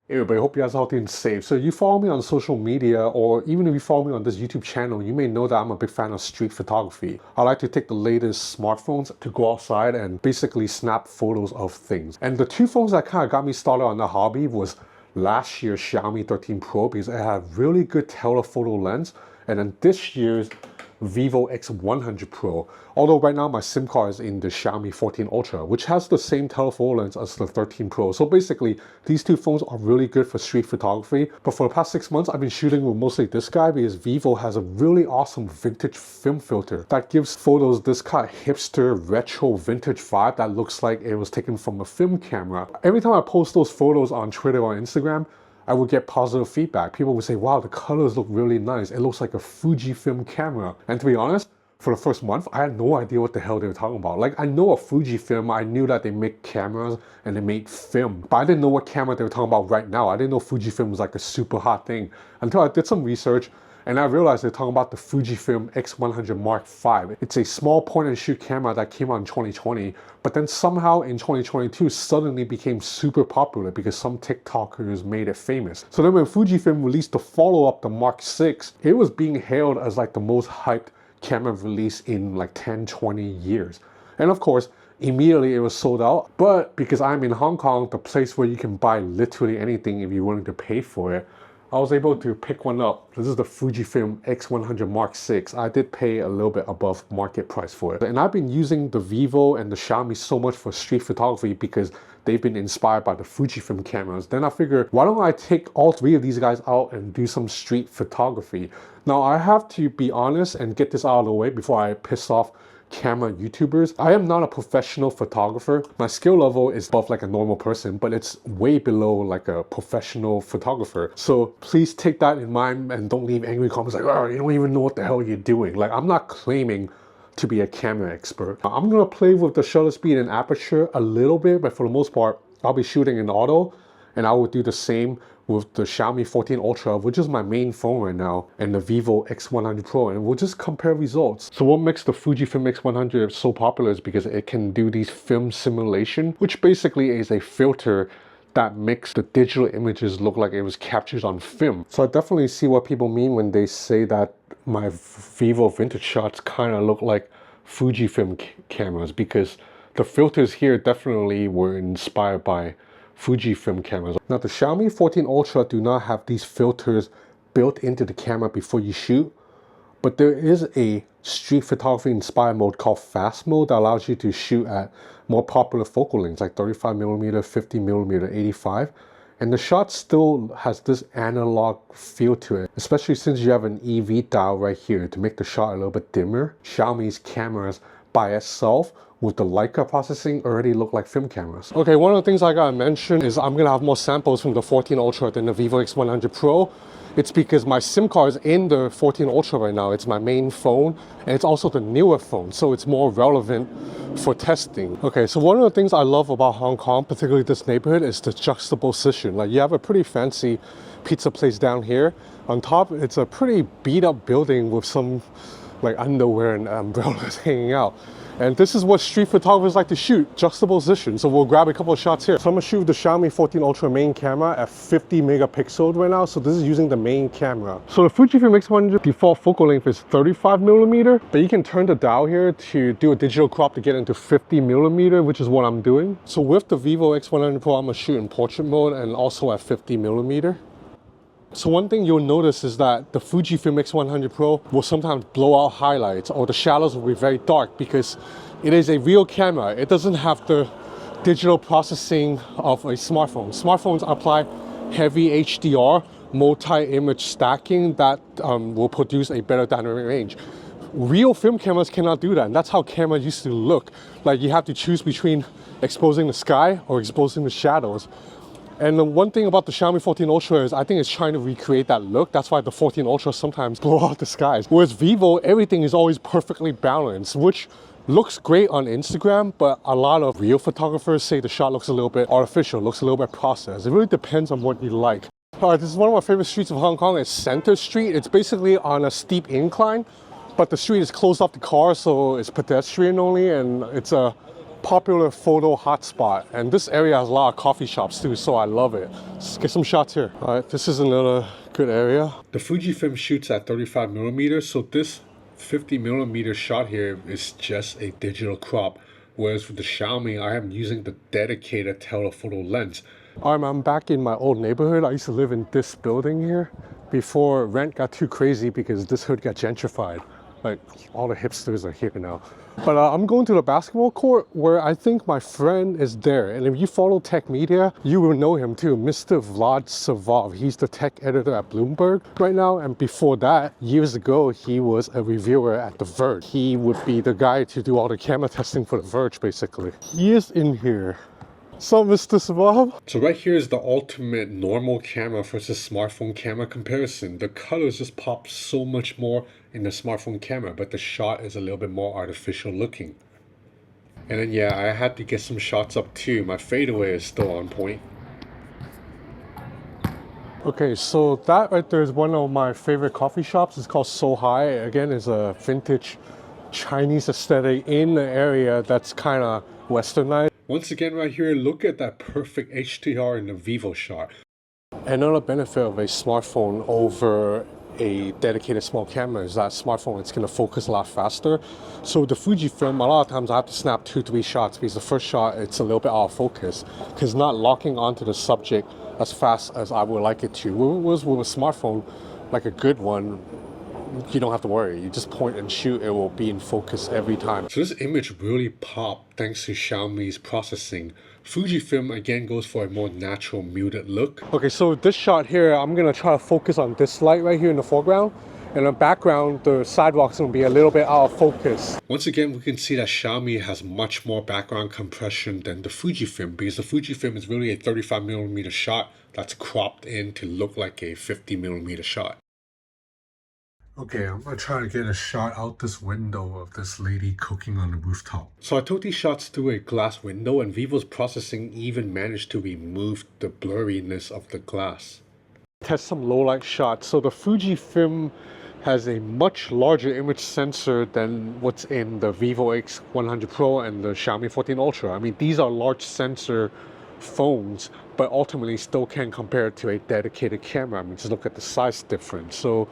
Hey everybody, hope you guys are healthy and safe. So you follow me on social media, or even if you follow me on this YouTube channel, you may know that I'm a big fan of street photography. I like to take the latest smartphones to go outside and basically snap photos of things. And the two phones that kind of got me started on the hobby was last year's Xiaomi 13 Pro because it had really good telephoto lens, and then this year's Vivo X100 Pro. Although right now my SIM card is in the Xiaomi 14 Ultra, which has the same telephoto lens as the 13 Pro. So basically, these two phones are really good for street photography. But for the past 6 months, I've been shooting with mostly this guy because Vivo has a really awesome vintage film filter that gives photos this kind of hipster, retro, vintage vibe that looks like it was taken from a film camera. Every time I post those photos on Twitter or Instagram, I would get positive feedback. People would say, wow, the colors look really nice. It looks like a Fujifilm camera. And to be honest, for the first month, I had no idea what the hell they were talking about. Like, I know a Fujifilm, I knew that they make cameras and they make film, but I didn't know what camera they were talking about right now. I didn't know Fujifilm was like a super hot thing until I did some research and I realized they're talking about the Fujifilm X100 Mark V. It's a small point and shoot camera that came out in 2020, but then somehow in 2022 suddenly became super popular because some TikTokers made it famous. So then when Fujifilm released the follow-up, the Mark VI, it was being hailed as like the most hyped camera release in like 10-20 years. And of course, immediately it was sold out, but because I'm in Hong Kong, the place where you can buy literally anything if you're willing to pay for it, I was able to pick one up. This is the Fujifilm X100 Mark VI. I did pay a little bit above market price for it. And I've been using the Vivo and the Xiaomi so much for street photography because they've been inspired by the Fujifilm cameras. Then I figured, why don't I take all three of these guys out and do some street photography? Now I have to be honest and get this out of the way before I piss off camera YouTubers. I am not a professional photographer. My skill level is above like a normal person, but it's way below like a professional photographer. So please take that in mind and don't leave angry comments like, oh, you don't even know what the hell you're doing. Like, I'm not claiming to be a camera expert. I'm gonna play with the shutter speed and aperture a little bit, but for the most part, I'll be shooting in auto, and I will do the same with the Xiaomi 14 Ultra, which is my main phone right now, and the Vivo X100 Pro, and we'll just compare results. So what makes the Fujifilm X100 so popular is because it can do these film simulation, which basically is a filter that makes the digital images look like it was captured on film. So I definitely see what people mean when they say that my Vivo vintage shots kind of look like Fujifilm cameras, because the filters here definitely were inspired by Fujifilm cameras. Now the Xiaomi 14 Ultra do not have these filters built into the camera before you shoot, but there is a street photography inspired mode called fast mode that allows you to shoot at more popular focal lengths like 35mm, 50mm, 85. And the shot still has this analog feel to it, especially since you have an EV dial right here to make the shot a little bit dimmer. Xiaomi's cameras by itself with the Leica processing already look like film cameras. Okay, one of the things I gotta mention is I'm gonna have more samples from the 14 Ultra than the Vivo X100 Pro. It's because my SIM card is in the 14 Ultra right now. It's my main phone, and it's also the newer phone, so it's more relevant for testing. Okay, so one of the things I love about Hong Kong, particularly this neighborhood, is the juxtaposition. Like, you have a pretty fancy pizza place down here. On top, it's a pretty beat up building with some like underwear and umbrellas hanging out. And this is what street photographers like to shoot, juxtaposition. So we'll grab a couple of shots here. So I'm gonna shoot the Xiaomi 14 Ultra main camera at 50 megapixels right now. So this is using the main camera. So the Fujifilm X100 default focal length is 35mm, but you can turn the dial here to do a digital crop to get into 50mm, which is what I'm doing. So with the Vivo X100 Pro, I'm gonna shoot in portrait mode and also at 50mm. So one thing you'll notice is that the Fujifilm X100 Pro will sometimes blow out highlights, or the shadows will be very dark because it is a real camera. It doesn't have the digital processing of a smartphone. Smartphones apply heavy HDR, multi-image stacking that will produce a better dynamic range. Real film cameras cannot do that, and that's how cameras used to look. Like, you have to choose between exposing the sky or exposing the shadows. And the one thing about the Xiaomi 14 Ultra is I think it's trying to recreate that look. That's why the 14 Ultra sometimes blow out the skies. Whereas Vivo, everything is always perfectly balanced, which looks great on Instagram, but a lot of real photographers say the shot looks a little bit artificial, looks a little bit processed. It really depends on what you like. All right, this is one of my favorite streets of Hong Kong. It's Center Street. It's basically on a steep incline, but the street is closed off to cars, so it's pedestrian only, and it's a popular photo hotspot, and this area has a lot of coffee shops too, so I love it. Let's get some shots here. All right, this is another good area. The Fujifilm shoots at 35mm, so this 50mm shot here is just a digital crop, whereas with the Xiaomi, I am using the dedicated telephoto lens. I'm back in my old neighborhood. I used to live in this building here before rent got too crazy because this hood got gentrified. Like, all the hipsters are here now. But I'm going to the basketball court where I think my friend is there. And if you follow tech media, you will know him too, Mr. Vlad Savov. He's the tech editor at Bloomberg right now. And before that, years ago, he was a reviewer at The Verge. He would be the guy to do all the camera testing for The Verge, basically. He is in here. So, Mr. Savov? So right here is the ultimate normal camera versus smartphone camera comparison. The colors just pop so much more in the smartphone camera, but the shot is a little bit more artificial looking. And then yeah, I had to get some shots up too. My fadeaway is still on point. Okay, so that right there is one of my favorite coffee shops. It's called So High. Again, it's a vintage Chinese aesthetic in the area that's kind of westernized. Once again right here, look at that perfect HDR in the Vivo shot. Another benefit of a smartphone over a dedicated small camera is that smartphone, it's going to focus a lot faster. So the Fujifilm, a lot of times I have to snap 2-3 shots because the first shot, it's a little bit out of focus because not locking onto the subject as fast as I would like it to. Whereas with a smartphone, like a good one, you don't have to worry. You just point and shoot, it will be in focus every time. So this image really popped thanks to Xiaomi's processing. Fujifilm again goes for a more natural muted look. Okay, so this shot here, I'm gonna try to focus on this light right here in the foreground. And in the background, the sidewalk's gonna be a little bit out of focus. Once again, we can see that Xiaomi has much more background compression than the Fujifilm because the Fujifilm is really a 35mm shot that's cropped in to look like a 50mm shot. Okay, I'm gonna try to get a shot out this window of this lady cooking on the rooftop. So I took these shots through a glass window and Vivo's processing even managed to remove the blurriness of the glass. Test some low light shots. So the Fujifilm has a much larger image sensor than what's in the Vivo X100 Pro and the Xiaomi 14 Ultra. I mean, these are large sensor phones, but ultimately still can compare it to a dedicated camera. I mean, just look at the size difference. So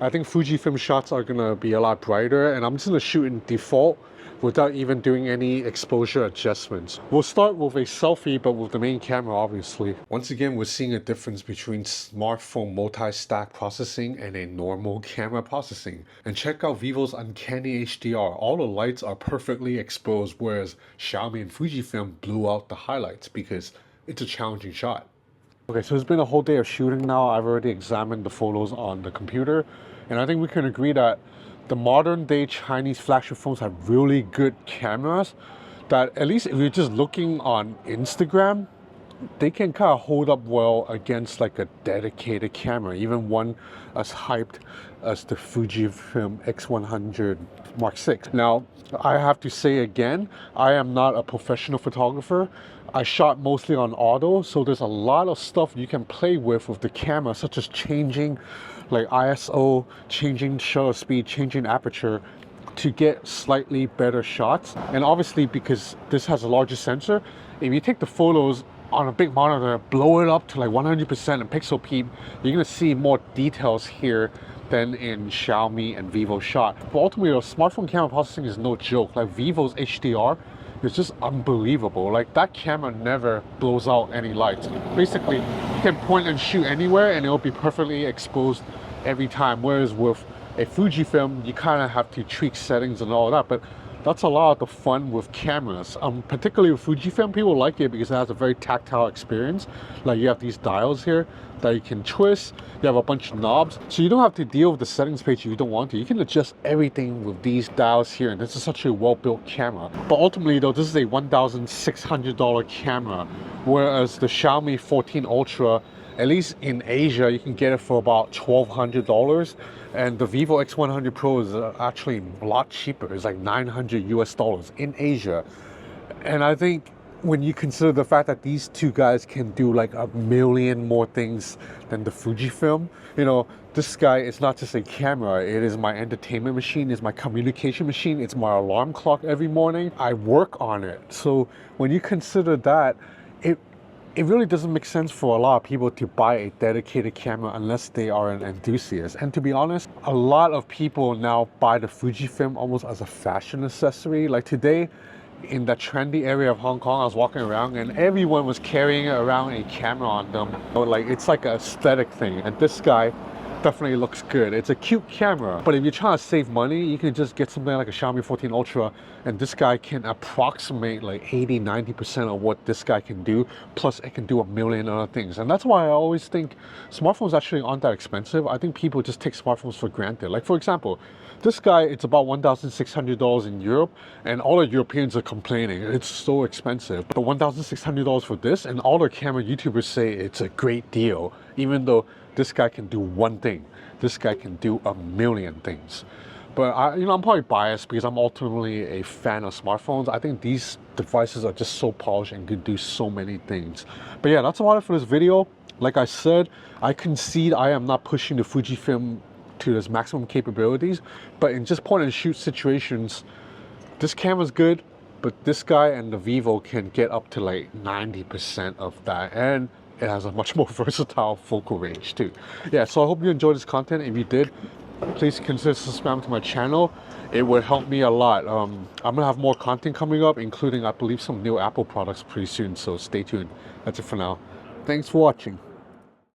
I think Fujifilm shots are gonna be a lot brighter, and I'm just gonna shoot in default without even doing any exposure adjustments. We'll start with a selfie, but with the main camera, obviously. Once again, we're seeing a difference between smartphone multi-stack processing and a normal camera processing. And check out Vivo's uncanny HDR. All the lights are perfectly exposed, whereas Xiaomi and Fujifilm blew out the highlights because it's a challenging shot. Okay, so it's been a whole day of shooting now. I've already examined the photos on the computer, and I think we can agree that the modern day Chinese flagship phones have really good cameras that, at least if you're just looking on Instagram, they can kind of hold up well against like a dedicated camera, even one as hyped as the Fujifilm X100 Mark VI. Now, I have to say again, I am not a professional photographer. I shot mostly on auto, so there's a lot of stuff you can play with the camera, such as changing like ISO, changing shutter speed, changing aperture to get slightly better shots. And obviously, because this has a larger sensor, if you take the photos on a big monitor, blow it up to like 100% and pixel peep, you're gonna see more details here than in Xiaomi and Vivo shot. But ultimately, the smartphone camera processing is no joke. Like Vivo's HDR is just unbelievable. Like that camera never blows out any lights. Basically, you can point and shoot anywhere and it'll be perfectly exposed every time. Whereas with a Fujifilm, you kind of have to tweak settings and all that. But that's a lot of the fun with cameras. Particularly with Fujifilm, people like it because it has a very tactile experience. Like you have these dials here that you can twist. You have a bunch of knobs. So you don't have to deal with the settings page if you don't want to. You can adjust everything with these dials here. And this is such a well-built camera. But ultimately though, this is a $1,600 camera. Whereas the Xiaomi 14 Ultra, at least in Asia, you can get it for about $1,200. And the Vivo X100 Pro is actually a lot cheaper. It's like $900 US in Asia. And I think when you consider the fact that these two guys can do like a million more things than the Fujifilm, you know, this guy is not just a camera, it is my entertainment machine, it's my communication machine, it's my alarm clock every morning. I work on it. So when you consider that, it really doesn't make sense for a lot of people to buy a dedicated camera unless they are an enthusiast. And to be honest, a lot of people now buy the Fujifilm almost as a fashion accessory. Like today, in that trendy area of Hong Kong, I was walking around and everyone was carrying around a camera on them. So like, it's like an aesthetic thing. And this guy definitely looks good. It's a cute camera, but if you're trying to save money, you can just get something like a Xiaomi 14 Ultra, and this guy can approximate like 80-90% of what this guy can do, plus it can do a million other things. And that's why I always think smartphones actually aren't that expensive. I think people just take smartphones for granted. Like for example, this guy, it's about $1,600 in Europe, and all the Europeans are complaining it's so expensive. But $1,600 for this, and all the camera YouTubers say it's a great deal, even though this guy can do one thing. This guy can do a million things. But I'm probably biased because I'm ultimately a fan of smartphones. I think these devices are just so polished and can do so many things. But yeah, that's about it for this video. Like I said, I concede I am not pushing the Fujifilm to its maximum capabilities, but in just point and shoot situations, this camera's good, but this guy and the Vivo can get up to like 90% of that, and it has a much more versatile focal range too. Yeah, so I hope you enjoyed this content. If you did, please consider subscribing to my channel. It would help me a lot. I'm gonna have more content coming up, including I believe some new Apple products pretty soon, so stay tuned. That's it for now. Thanks for watching.